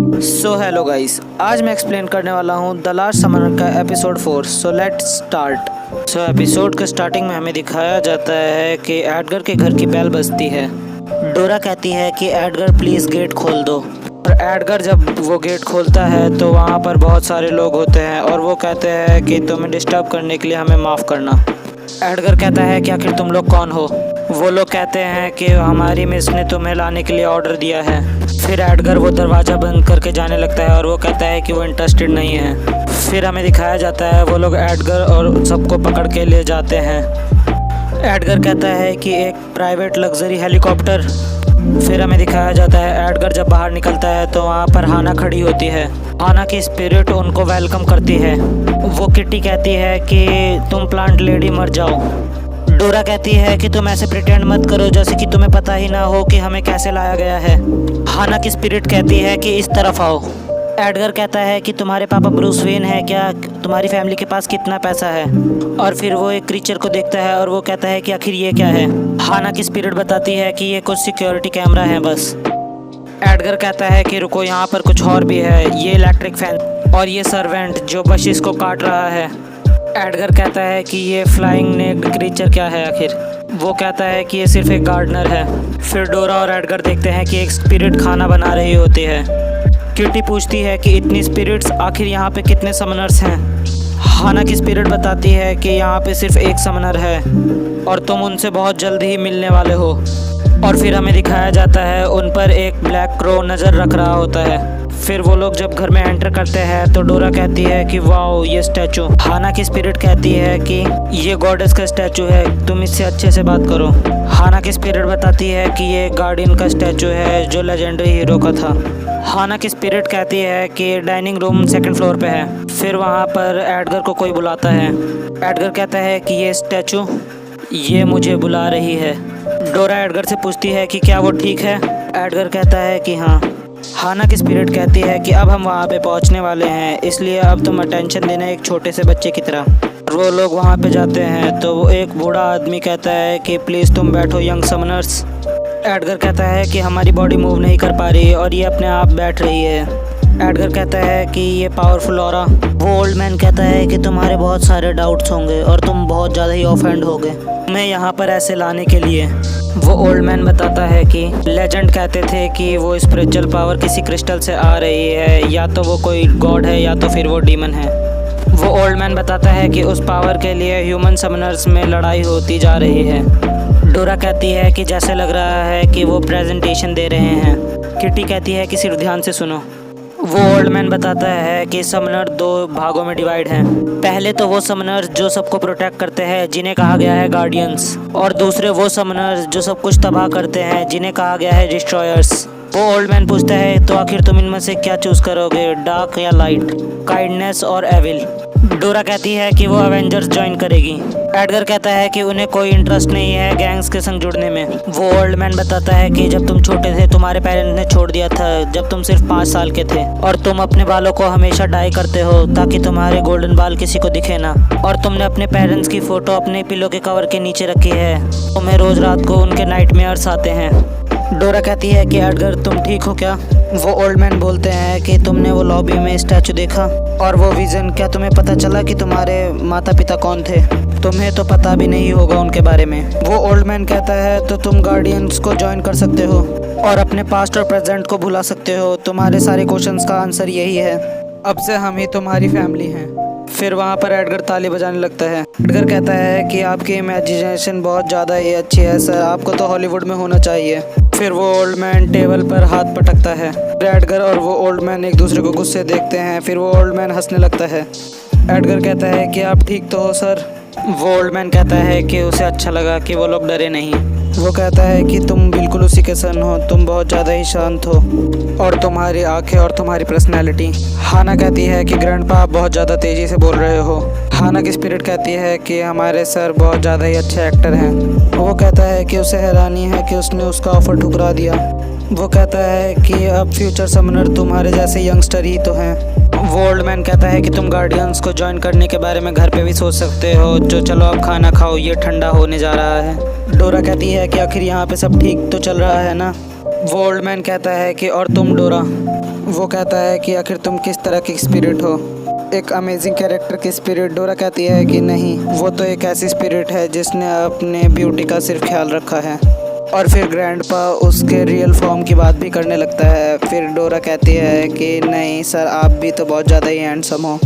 So hello guys, आज मैं explain करने वाला हूँ द लास्ट समनर का episode 4। So let's start. Episode के स्टार्टिंग में हमें दिखाया जाता है कि एडगर के घर की बेल बजती है। डोरा कहती है कि एडगर प्लीज़ गेट खोल दो। और एडगर जब वो गेट खोलता है तो वहाँ पर बहुत सारे लोग होते हैं और वो कहते हैं कि तुम्हें डिस्टर्ब करने के लिए हमें माफ़ करना। एडगर कहता है कि आखिर तुम लोग कौन हो। वो लोग कहते हैं कि हमारी मिस ने तुम्हें लाने के लिए ऑर्डर दिया है। फिर एडगर वो दरवाज़ा बंद करके जाने लगता है और वो कहता है कि वो इंटरेस्टेड नहीं है। फिर हमें दिखाया जाता है वो लोग एडगर और सबको पकड़ के ले जाते हैं। एडगर कहता है कि एक प्राइवेट लग्जरी हेलीकॉप्टर। फिर हमें दिखाया जाता है एडगर जब बाहर निकलता है तो वहाँ पर हाना खड़ी होती है। हाना की स्पिरिट उनको वेलकम करती है। वो किट्टी कहती है कि तुम प्लांट लेडी मर जाओ। डोरा कहती है कि तुम ऐसे प्रिटेंड मत करो जैसे कि तुम्हें पता ही ना हो कि हमें कैसे लाया गया है। हाना की स्पिरिट कहती है कि इस तरफ आओ। एडगर कहता है कि तुम्हारे पापा ब्रूस वेन है क्या, तुम्हारी फैमिली के पास कितना पैसा है। और फिर वो एक क्रीचर को देखता है और वो कहता है कि आखिर ये क्या है। हाना की स्पिरिट बताती है कि ये कुछ सिक्योरिटी कैमरा है बस। एडगर कहता है कि रुको, यहाँ पर कुछ और भी है, ये इलेक्ट्रिक फैन और ये सर्वेंट जो बशिश को काट रहा है। एडगर कहता है कि ये फ्लाइंग नेक्ड क्रीचर क्या है आखिर। वो कहता है कि ये सिर्फ एक गार्डनर है। फिर डोरा और एडगर देखते हैं कि एक स्पिरिट खाना बना रही होती है। किटी पूछती है कि इतनी स्पिरिट्स, आखिर यहाँ पे कितने समनर्स हैं। हाना की स्पिरिट बताती है कि यहाँ पे सिर्फ एक समनर है और तुम उनसे बहुत जल्द ही मिलने वाले हो। और फिर हमें दिखाया जाता है उन पर एक ब्लैक क्रो नज़र रख रहा होता है। फिर वो लोग जब घर में एंटर करते हैं तो डोरा कहती है कि वाओ ये स्टैचू। हाना की स्पिरिट कहती है कि ये गॉडेस का स्टैचू है, तुम इससे अच्छे से बात करो। हाना की स्पिरिट बताती है कि ये गार्डियन का स्टैचू है जो लेजेंडरी हीरो का था। हाना की स्पिरिट कहती है कि डाइनिंग रूम सेकंड फ्लोर पे है। फिर वहाँ पर एडगर को कोई बुलाता है। एडगर कहता है कि ये स्टैचू ये मुझे बुला रही है। डोरा एडगर से पूछती है कि क्या वो ठीक है। एडगर कहता है कि हाँ। हाना की स्पिरिट कहती है कि अब हम वहाँ पे पहुँचने वाले हैं, इसलिए अब तुम अटेंशन देना एक छोटे से बच्चे की तरह। वो लोग वहाँ पे जाते हैं तो वो एक बूढ़ा आदमी कहता है कि प्लीज़ तुम बैठो यंग समनर्स। एडगर कहता है कि हमारी बॉडी मूव नहीं कर पा रही और ये अपने आप बैठ रही है। एडगर कहता है कि ये पावरफुल ऑरा। वो ओल्ड मैन कहता है कि तुम्हारे बहुत सारे डाउट्स होंगे और तुम बहुत ज़्यादा ही ऑफेंड होगे तुम्हें यहाँ पर ऐसे लाने के लिए। वो ओल्ड मैन बताता है कि लेजेंड कहते थे कि वो स्पिरिचुअल पावर किसी क्रिस्टल से आ रही है, या तो वो कोई गॉड है या तो फिर वो डीमन है। वो ओल्ड मैन बताता है कि उस पावर के लिए ह्यूमन समनर्स में लड़ाई होती जा रही है। डोरा कहती है कि जैसे लग रहा है कि वो प्रेजेंटेशन दे रहे हैं। किटी कहती है कि सिर्फ ध्यान से सुनो। वो ओल्ड मैन बताता है कि समनर दो भागों में डिवाइड हैं। पहले तो वो समनर्स जो सबको प्रोटेक्ट करते हैं जिन्हें कहा गया है गार्डियंस, और दूसरे वो समनर्स जो सब कुछ तबाह करते हैं जिन्हें कहा गया है डिस्ट्रॉयर्स। वो ओल्ड मैन पूछता है तो आखिर तुम इनमें से क्या चूज करोगे, डार्क या लाइट, काइंडनेस और एविल। डोरा कहती है कि वो अवेंजर्स ज्वाइन करेगी। एडगर कहता है कि उन्हें कोई इंटरेस्ट नहीं है गैंग्स के संग जुड़ने में। वो ओल्ड मैन बताता है कि जब तुम छोटे थे तुम्हारे पेरेंट्स ने छोड़ दिया था जब तुम सिर्फ 5 साल के थे, और तुम अपने बालों को हमेशा डाई करते हो ताकि तुम्हारे गोल्डन बाल किसी को दिखे ना, और तुमने अपने पेरेंट्स की फ़ोटो अपने पिलो के कवर के नीचे रखी है। तुम्हें रोज़ रात को उनके नाइटमेयर्स आते हैं। डोरा कहती है कि एडगर तुम ठीक हो क्या। वो ओल्ड मैन बोलते हैं कि तुमने वो लॉबी में स्टैचू देखा और वो विज़न, क्या तुम्हें पता चला कि तुम्हारे माता पिता कौन थे। तुम्हें तो पता भी नहीं होगा उनके बारे में। वो ओल्ड मैन कहता है तो तुम गार्डियंस को ज्वाइन कर सकते हो और अपने पास्ट और प्रेजेंट को भुला सकते हो। तुम्हारे सारे क्वेश्चंस का आंसर यही है, अब से हम ही तुम्हारी फैमिली हैं। फिर वहाँ पर एडगर ताली बजाने लगता है। एडगर कहता है कि आपकी इमेजिनेशन बहुत ज़्यादा ही अच्छी है सर, आपको तो हॉलीवुड में होना चाहिए। फिर वो ओल्ड मैन टेबल पर हाथ पटकता है। एडगर और वो ओल्ड मैन एक दूसरे को गुस्से देखते हैं। फिर वो ओल्ड मैन हंसने लगता है। एडगर कहता है कि आप ठीक तो हो सर। वो ओल्ड मैन कहता है कि उसे अच्छा लगा कि वो लोग डरे नहीं। वो कहता है कि तुम बिल्कुल उसी के सन हो, तुम बहुत ज़्यादा ही शांत हो और तुम्हारी आंखें और तुम्हारी पर्सनैलिटी। हाना कहती है कि ग्रैंडपा आप बहुत ज़्यादा तेज़ी से बोल रहे हो। हाना की स्पिरिट कहती है कि हमारे सर बहुत ज़्यादा ही अच्छे एक्टर हैं। वो कहता है कि उसे हैरानी है कि उसने उसका ऑफ़र ठुकरा दिया। वो कहता है कि अब फ्यूचर समनर तुम्हारे जैसे यंगस्टर ही तो हैं। वो ओल्ड मैन कहता है कि तुम गार्डियंस को ज्वाइन करने के बारे में घर पे भी सोच सकते हो, जो चलो अब खाना खाओ, ये ठंडा होने जा रहा है। डोरा कहती है कि आखिर यहाँ पे सब ठीक तो चल रहा है ना। वो ओल्ड मैन कहता है कि और तुम डोरा। वो कहता है कि आखिर तुम किस तरह की स्पिरिट हो, एक अमेजिंग कैरेक्टर की स्पिरिट। डोरा कहती है कि नहीं, वो तो एक ऐसी स्पिरिट है जिसने अपने ब्यूटी का सिर्फ ख्याल रखा है। और फिर ग्रैंडपा उसके रियल फॉर्म की बात भी करने लगता है। फिर डोरा कहती है कि नहीं सर, आप भी तो बहुत ज़्यादा ही हैंडसम हो।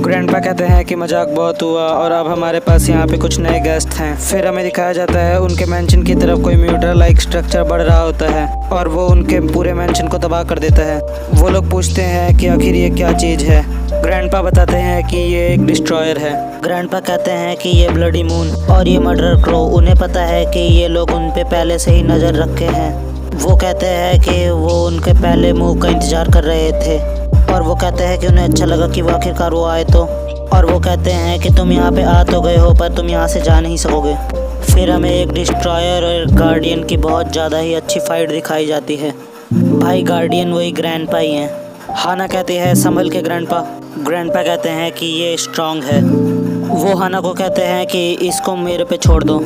ग्रैंडपा कहते हैं कि मजाक बहुत हुआ और अब हमारे पास यहाँ पे कुछ नए गेस्ट हैं। फिर हमें दिखाया जाता है उनके मेंशन की तरफ कोई म्यूटर लाइक स्ट्रक्चर बढ़ रहा होता है और वो उनके पूरे मेंशन को तबाह कर देता है। वो लोग पूछते हैं कि आखिर ये क्या चीज़ है। ग्रैंडपा बताते हैं कि ये एक डिस्ट्रॉयर है। ग्रैंडपा कहते हैं कि ये ब्लडी मून और ये मर्डर क्रो, उन्हें पता है कि ये लोग उन पे पहले से ही नज़र रखे हैं। वो कहते हैं कि वो उनके पहले मूव का इंतज़ार कर रहे थे और वो कहते हैं कि उन्हें अच्छा लगा कि वो आखिरकार वो आए तो। और वो कहते हैं कि तुम यहाँ पे आ तो गए हो पर तुम यहाँ से जा नहीं सकोगे। फिर हमें एक डिस्ट्रॉयर और गार्डियन की बहुत ज़्यादा ही अच्छी फाइट दिखाई जाती है। भाई गार्डियन वही ग्रैंडपा ही हैं। हाना कहती है संभल के ग्रैंडपा। ग्रैंडपा कहते हैं कि ये स्ट्रांग है। वो हाना को कहते हैं कि इसको मेरे पे छोड़ दो।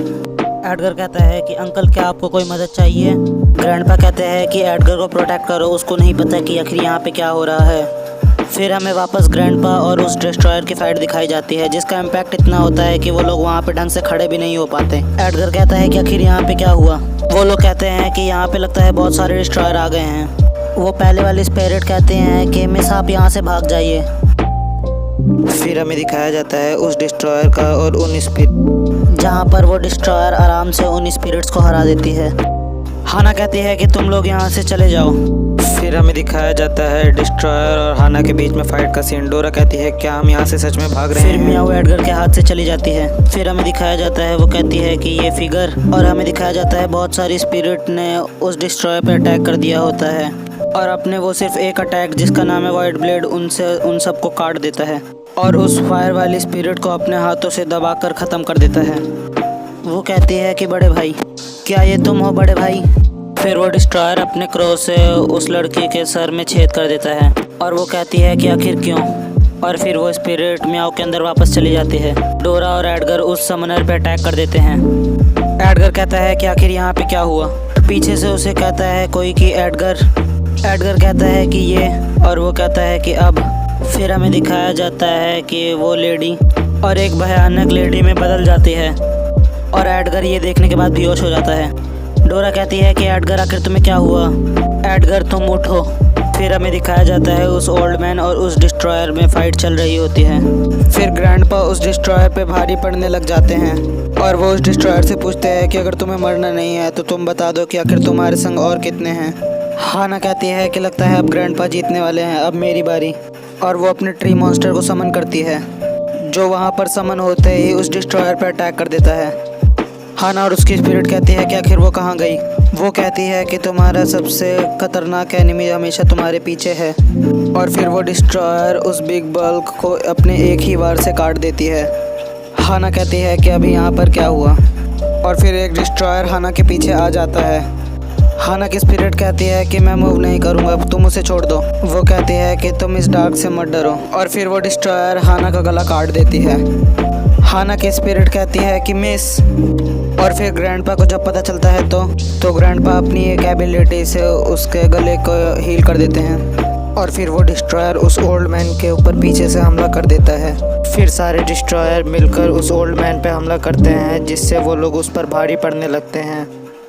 एडगर कहता है कि अंकल क्या आपको कोई मदद चाहिए। ग्रैंडपा कहते हैं कि एडगर को प्रोटेक्ट करो, उसको नहीं पता कि आखिर यहाँ पे क्या हो रहा है। फिर हमें वापस ग्रैंडपा और उस डिस्ट्रॉयर की फाइट दिखाई जाती है जिसका इम्पैक्ट इतना होता है कि वो लोग वहाँ पे ढंग से खड़े भी नहीं हो पाते। एडगर कहता है कि आखिर यहाँ पे क्या हुआ। वो लोग कहते हैं कि यहाँ पे लगता है बहुत सारे डिस्ट्रॉयर आ गए हैं। वो पहले वाले स्पिरिट कहते हैं कि मिस आप यहाँ से भाग जाइए। फिर हमें दिखाया जाता है उस डिस्ट्रॉयर का और उन स्पिरिट, जहाँ पर वो डिस्ट्रॉयर आराम से उन स्पिरिट्स को हरा देती है। हाना कहती है कि तुम लोग यहाँ से चले जाओ। फिर हमें दिखाया जाता है डिस्ट्रॉयर और हाना के बीच में फाइट का सीन। डोरा कहती है क्या हम यहाँ से सच में भाग रहे हैं। फिर मियाओ एडगर के हाथ से चली जाती है। फिर हमें दिखाया जाता है वो कहती है कि ये फिगर, और हमें दिखाया जाता है बहुत सारी स्पिरिट ने उस डिस्ट्रॉयर पर अटैक कर दिया होता है और अपने वो सिर्फ एक अटैक जिसका नाम है वाइट ब्लेड उनसे उन सबको काट देता है और उस फायर वाली स्पिरिट को अपने हाथों से दबाकर ख़त्म कर देता है। वो कहती है कि बड़े भाई, क्या ये तुम हो बड़े भाई। फिर वो डिस्ट्रॉयर अपने क्रो से उस लड़की के सर में छेद कर देता है और वो कहती है कि आखिर क्यों। और फिर वो स्पिरिट मियाओ के अंदर वापस चली जाती है। डोरा और एडगर उस समनर पे अटैक कर देते हैं। एडगर कहता है कि आखिर यहाँ पे क्या हुआ। पीछे से उसे कहता है कोई कि एडगर कहता है कि ये, और वो कहता है कि अब। फिर हमें दिखाया जाता है कि वो लेडी और एक भयानक लेडी में बदल जाती है और एडगर ये देखने के बाद बेहोश हो जाता है। डोरा कहती है कि एडगर आखिर तुम्हें क्या हुआ। एडगर तुम उठो। फिर हमें दिखाया जाता है उस ओल्ड मैन और उस डिस्ट्रॉयर में फाइट चल रही होती है। फिर ग्रैंडपा उस डिस्ट्रॉयर पे भारी पड़ने लग जाते हैं और वो उस डिस्ट्रॉयर से पूछते हैं कि अगर तुम्हें मरना नहीं है तो तुम बता दो कि आखिर तुम्हारे संग और कितने हैं। हाना कहती है कि लगता है अब ग्रैंडपा जीतने वाले हैं, अब मेरी बारी। और वो अपने ट्री मॉन्स्टर को समन करती है जो वहाँ पर समन होते ही उस डिस्ट्रॉयर पर अटैक कर देता है। हाना और उसकी स्पिरिट कहती है कि आखिर वो कहाँ गई। वो कहती है कि तुम्हारा सबसे खतरनाक एनिमी हमेशा तुम्हारे पीछे है। और फिर वो डिस्ट्रॉयर उस बिग बल्क को अपने एक ही वार से काट देती है। हाना कहती है कि अभी यहाँ पर क्या हुआ। और फिर एक डिस्ट्रॉयर हाना के पीछे आ जाता है। हाना की स्पिरिट कहती है कि मैं मूव नहीं करूँगा, तुम उसे छोड़ दो। वो कहती है कि तुम इस डार्क से मत डरो। और फिर वो डिस्ट्रॉयर हाना का गला काट देती है। हाना की स्पिरिट कहती है कि मिस। और फिर ग्रैंडपा को जब पता चलता है तो ग्रैंडपा अपनी एक एबिलिटी से उसके गले को हील कर देते हैं और फिर वो डिस्ट्रॉयर उस ओल्ड मैन के ऊपर पीछे से हमला कर देता है। फिर सारे डिस्ट्रॉयर मिलकर उस ओल्ड मैन पे हमला करते हैं जिससे वो लोग उस पर भारी पड़ने लगते हैं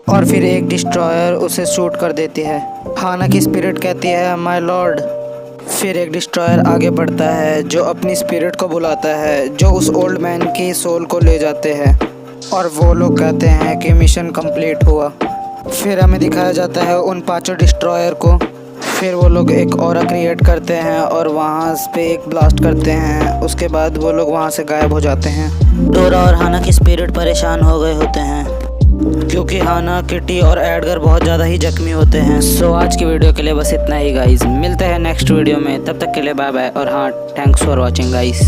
और फिर एक डिस्ट्रॉयर उसे शूट कर देती है। हाना की स्पिरिट कहती है माय लॉर्ड। फिर एक डिस्ट्रॉयर आगे बढ़ता है जो अपनी स्पिरिट को बुलाता है जो उस ओल्ड मैन की सोल को ले जाते हैं और वो लोग कहते हैं कि मिशन कंप्लीट हुआ। फिर हमें दिखाया जाता है उन 5 डिस्ट्रॉयर को। फिर वो लोग एक ऑरा क्रिएट करते हैं और वहाँ पे एक ब्लास्ट करते हैं। उसके बाद वो लोग वहाँ से गायब हो जाते हैं। डोरा और हाना की स्पिरिट परेशान हो गए होते हैं क्योंकि हाना, किटी और एडगर बहुत ज़्यादा ही जख्मी होते हैं। सो आज की वीडियो के लिए बस इतना ही गाइस। मिलते हैं नेक्स्ट वीडियो में, तब तक के लिए बाय बाय। और हाँ, थैंक्स फॉर वॉचिंग गाइस।